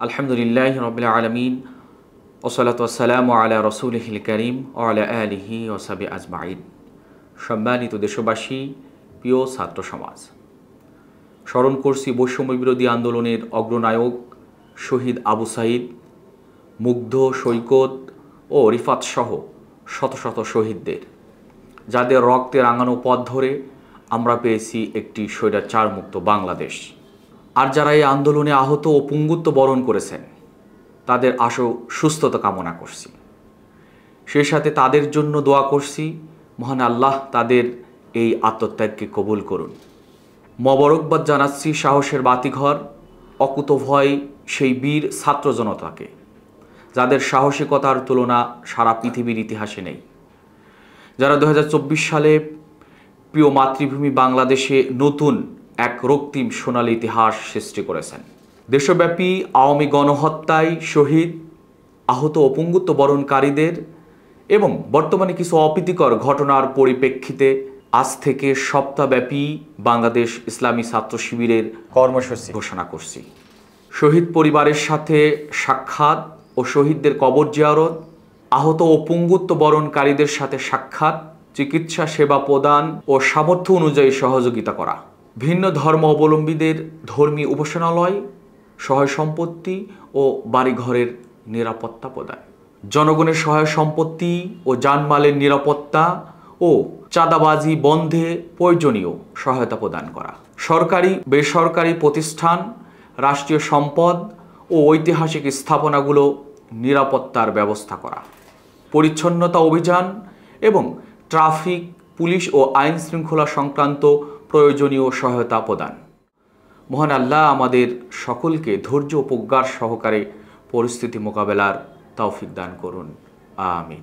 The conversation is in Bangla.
আলহামদুলিল্লাহি রাব্বিল আলামিন ওয়াসসালাতু ওয়াসসালামু আলা রাসূলিহিল কারীম ওয়া আলা আলিহি ওয়া সাহবিহি আজমাইন। সম্মানিত দেশবাসী, প্রিয় ছাত্র সমাজ, স্মরণ করছি বৈষম্য বিরোধী আন্দোলনের অগ্রনায়ক শহীদ আবু সাঈদ, মুগ্ধ, সৈকত ও রিফাত সহ শত শত শহীদদের, যাদের রক্তে রাঙানো পথ ধরে আমরা পেয়েছি একটি স্বৈরাচার মুক্ত বাংলাদেশ। আর যারা এই আন্দোলনে আহত ও পঙ্গুত্ব বরণ করেছেন, তাদের আশু সুস্থতা কামনা করছি। সেই সাথে তাদের জন্য দোয়া করছি, মহান আল্লাহ তাদের এই আত্মত্যাগকে কবুল করুন। মোবারকবাদ জানাচ্ছি সাহসের বাতিঘর, অকুতোভয় সেই বীর ছাত্র জনতাকে, যাদের সাহসিকতার তুলনা সারা পৃথিবীর ইতিহাসে নেই, যারা 2024 সালে প্রিয় মাতৃভূমি বাংলাদেশে নতুন এক রক্তিম সোনালী ইতিহাস সৃষ্টি করেছেন। দেশব্যাপী আওয়ামী গণহত্যায় শহীদ, আহত ও পঙ্গুত্ব বরণকারীদের এবং বর্তমানে কিছু অপ্রীতিকর ঘটনার পরিপ্রেক্ষিতে আজ থেকে সপ্তাহব্যাপী বাংলাদেশ ইসলামী ছাত্র শিবিরের কর্মসূচি ঘোষণা করছি। শহীদ পরিবারের সাথে সাক্ষাৎ ও শহীদদের কবর জিয়ারত, আহত ও পঙ্গুত্ব বরণকারীদের সাথে সাক্ষাৎ, চিকিৎসা সেবা প্রদান ও সামর্থ্য অনুযায়ী সহযোগিতা করা, ভিন্ন ধর্ম অবলম্বীদের ধর্মীয় উপাসনালয়, সহায় সম্পত্তি ও বাড়িঘরের নিরাপত্তা প্রদান, জনগণের সহায় সম্পত্তি ও জানমালের নিরাপত্তা ও চাঁদাবাজি বন্ধে প্রয়োজনীয় সহায়তা প্রদান করা, সরকারি বেসরকারি প্রতিষ্ঠান, রাষ্ট্রীয় সম্পদ ও ঐতিহাসিক স্থাপনাগুলো নিরাপত্তার ব্যবস্থা করা, পরিচ্ছন্নতা অভিযান এবং ট্রাফিক পুলিশ ও আইন শৃঙ্খলা সংক্রান্ত প্রয়োজনীয় সহায়তা প্রদান। মহান আল্লাহ আমাদের সকলকে ধৈর্য ও প্রজ্ঞার সহকারে পরিস্থিতি মোকাবেলার তৌফিক দান করুন। আমিন।